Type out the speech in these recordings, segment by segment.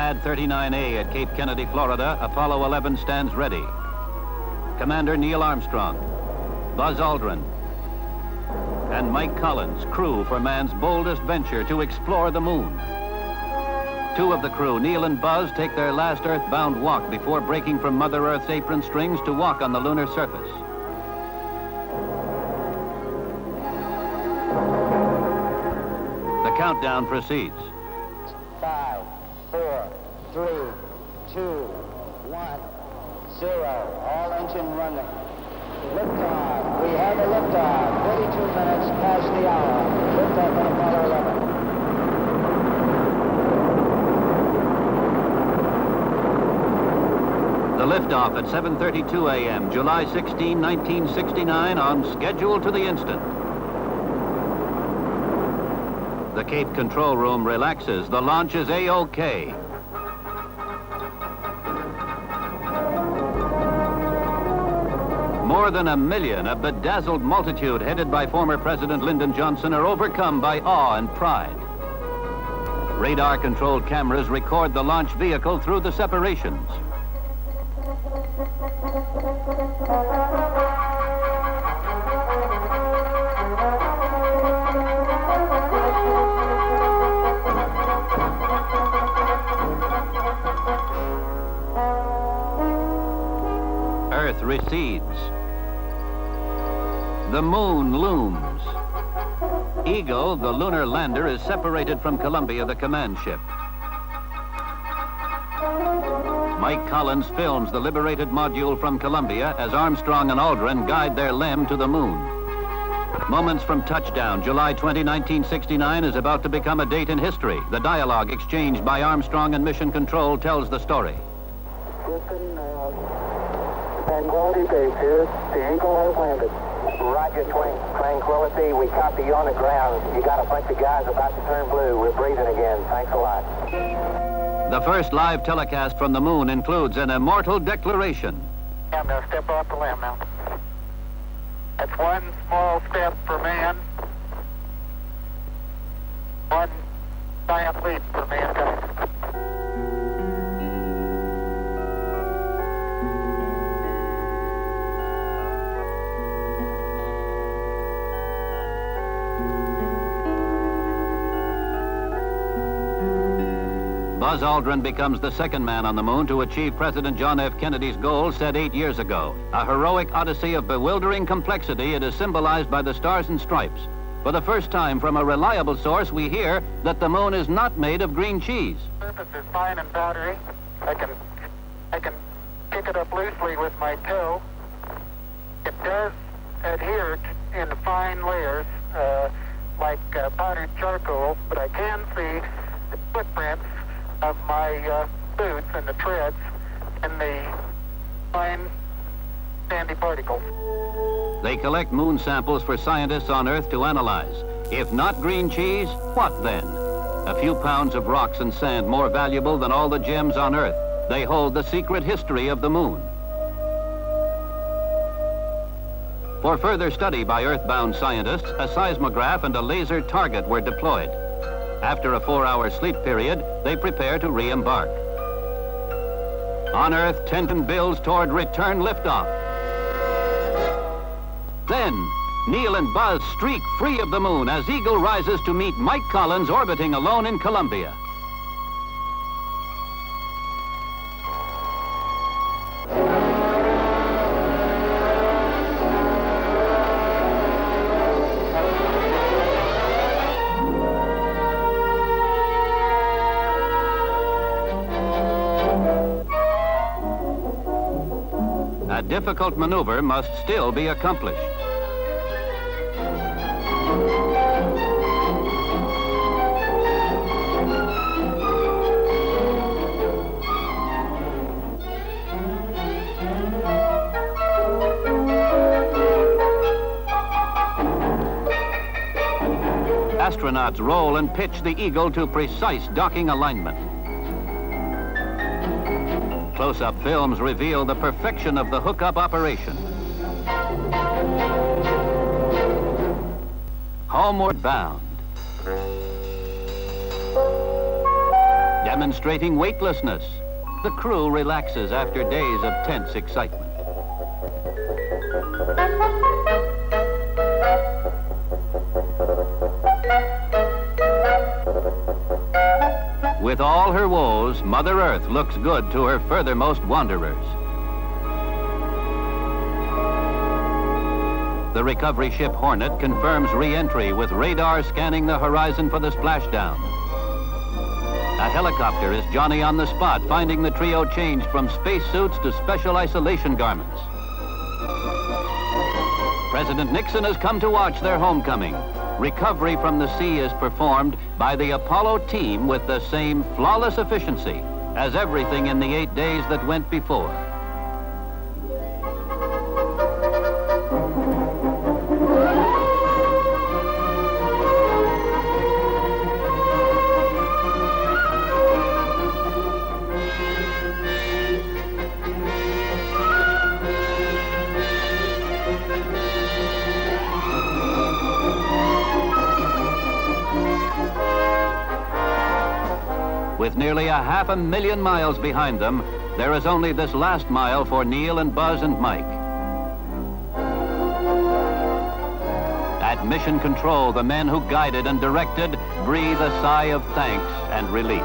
Pad 39A at Cape Kennedy, Florida, Apollo 11 stands ready. Commander Neil Armstrong, Buzz Aldrin, and Mike Collins, crew for man's boldest venture to explore the moon. Two of the crew, Neil and Buzz, take their last earthbound walk before breaking from Mother Earth's apron strings to walk on the lunar surface. The countdown proceeds. 5, 4, 3, 2, 1, 0. All engine running. Liftoff. We have a liftoff. 32 minutes past the hour. Liftoff on Apollo 11. The liftoff at 7:32 a.m., July 16, 1969, on schedule to the instant. The Cape control room relaxes. The launch is A-OK. More than 1 million, a bedazzled multitude headed by former President Lyndon Johnson, are overcome by awe and pride. Radar-controlled cameras record the launch vehicle through the separations. Earth recedes. The moon looms. Eagle, the lunar lander, is separated from Columbia, the command ship. Mike Collins films the liberated module from Columbia as Armstrong and Aldrin guide their LEM to the moon. Moments from touchdown, July 20, 1969, is about to become a date in history. The dialogue exchanged by Armstrong and Mission Control tells the story. Houston, Tranquility Base here. The Eagle has landed. Roger, Tranquility. We copy you on the ground. You got a bunch of guys about to turn blue. We're breathing again. Thanks a lot. The first live telecast from the moon includes an immortal declaration. I'm going to step off the LEM now. That's one small step for man, one giant leap for mankind. Buzz Aldrin becomes the second man on the moon to achieve President John F. Kennedy's goal set 8 years ago. A heroic odyssey of bewildering complexity, it is symbolized by the stars and stripes. For the first time from a reliable source, we hear that the moon is not made of green cheese. The surface is fine and powdery. I can pick it up loosely with my toe. It does adhere in fine layers, like powdered charcoal, but I can see the footprints of my boots and the treads and the fine sandy particles. They collect moon samples for scientists on Earth to analyze. If not green cheese, what then? A few pounds of rocks and sand more valuable than all the gems on Earth. They hold the secret history of the moon. For further study by Earthbound scientists, a seismograph and a laser target were deployed. After a 4-hour sleep period, they prepare to re-embark. On Earth, Tenton builds toward return liftoff. Then, Neil and Buzz streak free of the moon as Eagle rises to meet Mike Collins orbiting alone in Columbia. A difficult maneuver must still be accomplished. Astronauts roll and pitch the Eagle to precise docking alignment. Close-up films reveal the perfection of the hookup operation. Homeward bound. demonstrating weightlessness. The crew relaxes after days of tense excitement. With all her woes, Mother Earth looks good to her furthermost wanderers. The recovery ship Hornet confirms re-entry with radar scanning the horizon for the splashdown. A helicopter is Johnny on the spot, finding the trio changed from spacesuits to special isolation garments. President Nixon has come to watch their homecoming. Recovery from the sea is performed by the Apollo team with the same flawless efficiency as everything in the 8 days that went before. With nearly 500,000 miles behind them, there is only this last mile for Neil and Buzz and Mike. At Mission Control, the men who guided and directed breathe a sigh of thanks and relief.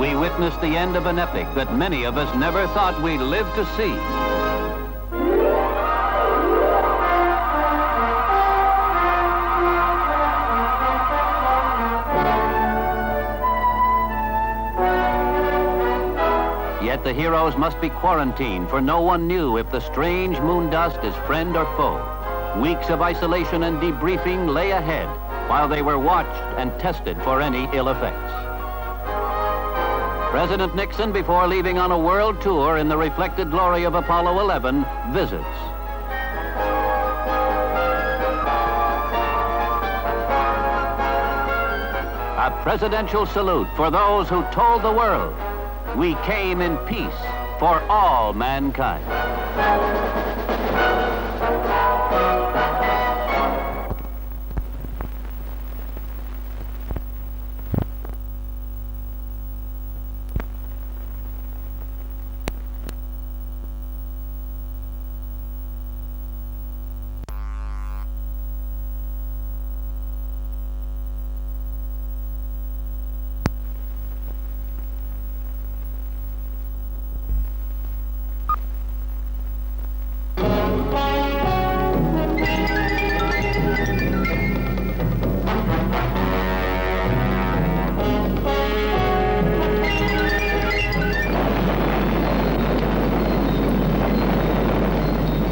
We witnessed the end of an epic that many of us never thought we'd live to see. Yet the heroes must be quarantined, for no one knew if the strange moon dust is friend or foe. Weeks of isolation and debriefing lay ahead while they were watched and tested for any ill effects. President Nixon, before leaving on a world tour in the reflected glory of Apollo 11, visits. A presidential salute for those who told the world, we came in peace for all mankind.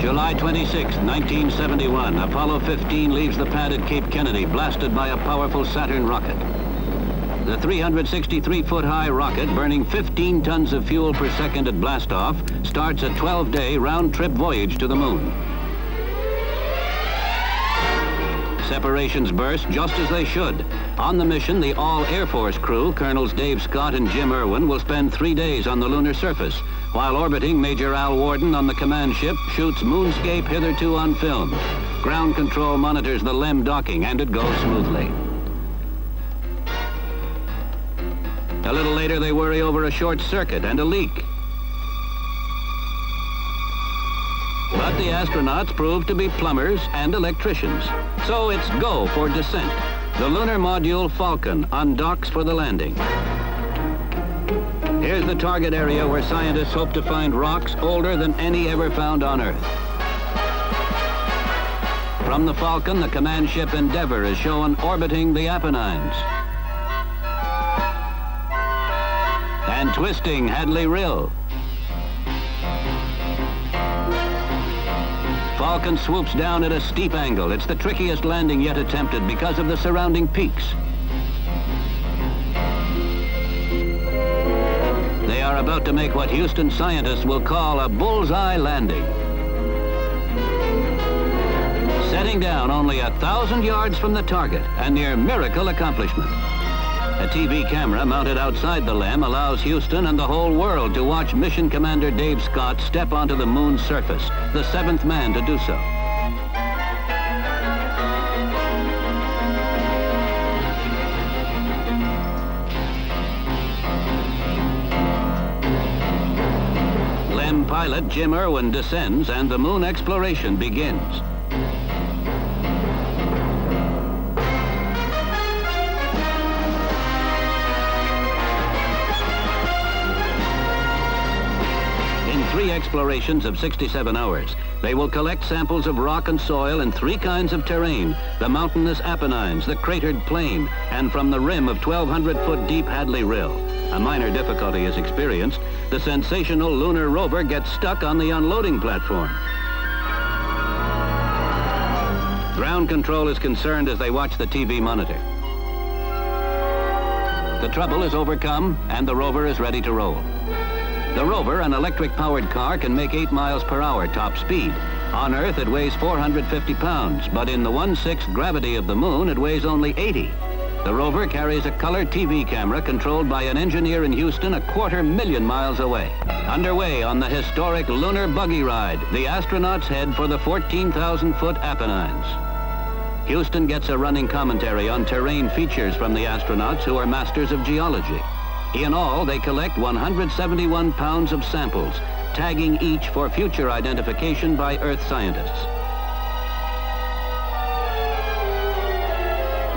July 26, 1971, Apollo 15 leaves the pad at Cape Kennedy, blasted by a powerful Saturn rocket. The 363-foot-high rocket, burning 15 tons of fuel per second at blastoff, starts a 12-day round-trip voyage to the moon. Separations burst just as they should. On the mission, the all-Air Force crew, Colonels Dave Scott and Jim Irwin, will spend 3 days on the lunar surface. While orbiting, Major Al Warden on the command ship shoots moonscape hitherto unfilmed. Ground control monitors the LEM docking, and it goes smoothly. A little later, they worry over a short circuit and a leak. But the astronauts prove to be plumbers and electricians. So it's go for descent. The lunar module Falcon undocks for the landing. Here's the target area where scientists hope to find rocks older than any ever found on Earth. From the Falcon, the command ship Endeavour is shown orbiting the Apennines. And twisting Hadley Rill. Falcon swoops down at a steep angle. It's the trickiest landing yet attempted because of the surrounding peaks. They are about to make what Houston scientists will call a bullseye landing. Setting down only 1,000 yards from the target, a near miracle accomplishment. A TV camera mounted outside the LEM allows Houston and the whole world to watch Mission Commander Dave Scott step onto the moon's surface, the 7th man to do so. pilot Jim Irwin descends and the moon exploration begins. In 3 explorations of 67 hours, they will collect samples of rock and soil in 3 kinds of terrain: the mountainous Apennines, the cratered plain, and from the rim of 1,200-foot deep Hadley Rill. A minor difficulty is experienced. The sensational lunar rover gets stuck on the unloading platform. Ground control is concerned as they watch the TV monitor. The trouble is overcome, and the rover is ready to roll. The rover, an electric-powered car, can make 8 miles per hour top speed. On Earth, it weighs 450 pounds, but in the 1/6 gravity of the moon, it weighs only 80. The rover carries a color TV camera controlled by an engineer in Houston 250,000 miles away. Underway on the historic lunar buggy ride, the astronauts head for the 14,000-foot Apennines. Houston gets a running commentary on terrain features from the astronauts, who are masters of geology. In all, they collect 171 pounds of samples, tagging each for future identification by Earth scientists.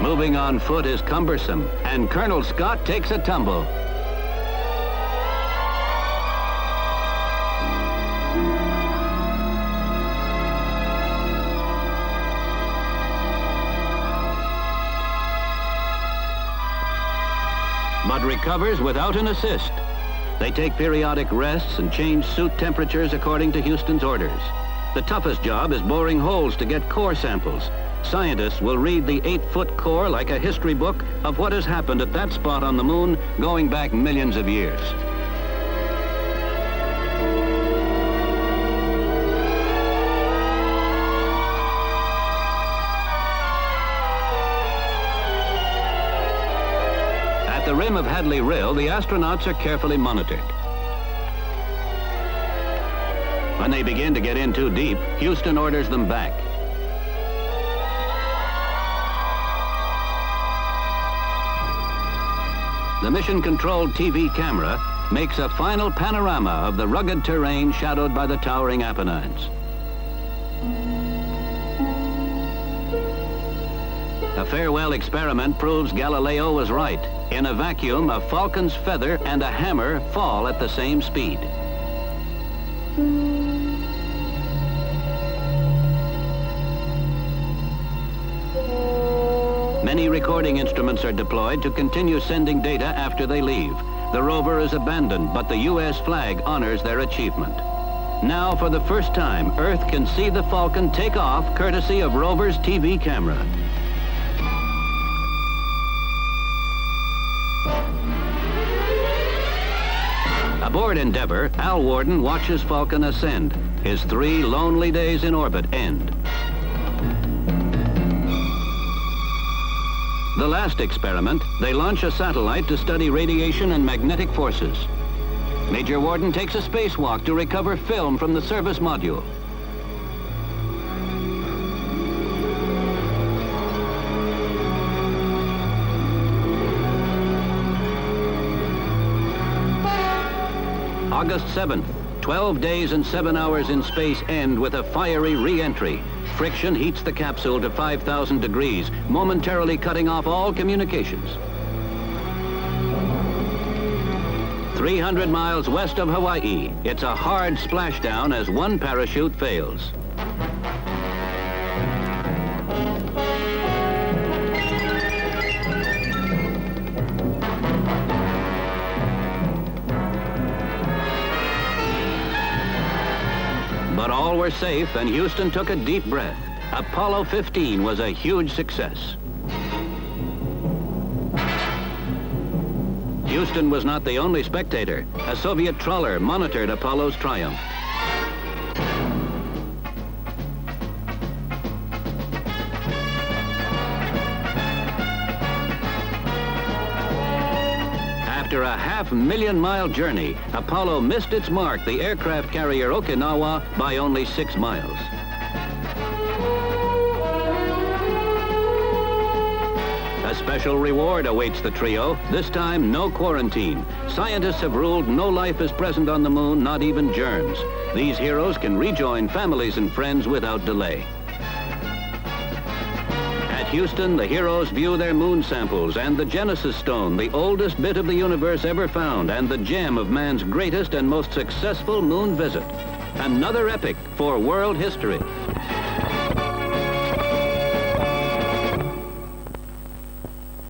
Moving on foot is cumbersome, and Colonel Scott takes a tumble. But recovers without an assist. They take periodic rests and change suit temperatures according to Houston's orders. The toughest job is boring holes to get core samples. Scientists will read the 8-foot core like a history book of what has happened at that spot on the moon going back millions of years. At the rim of Hadley Rill, the astronauts are carefully monitored. When they begin to get in too deep, Houston orders them back. The mission-controlled TV camera makes a final panorama of the rugged terrain shadowed by the towering Apennines. A farewell experiment proves Galileo was right. In a vacuum, a falcon's feather and a hammer fall at the same speed. Many recording instruments are deployed to continue sending data after they leave. The rover is abandoned, but the U.S. flag honors their achievement. Now, for the first time, Earth can see the Falcon take off courtesy of rover's TV camera. Aboard Endeavour, Al Warden watches Falcon ascend. His 3 lonely days in orbit end. The last experiment, they launch a satellite to study radiation and magnetic forces. Major Warden takes a spacewalk to recover film from the service module. August 7th, 12 days and 7 hours in space end with a fiery re-entry. Friction heats the capsule to 5,000 degrees, momentarily cutting off all communications. 300 miles west of Hawaii, it's a hard splashdown as one parachute fails. But all were safe, and Houston took a deep breath. Apollo 15 was a huge success. Houston was not the only spectator. A Soviet trawler monitored Apollo's triumph. After a 500,000-mile journey, Apollo missed its mark, the aircraft carrier Okinawa, by only 6 miles. A special reward awaits the trio, this time no quarantine. Scientists have ruled no life is present on the moon, not even germs. These heroes can rejoin families and friends without delay. At Houston, the heroes view their moon samples and the Genesis Stone, the oldest bit of the universe ever found and the gem of man's greatest and most successful moon visit. Another epic for world history.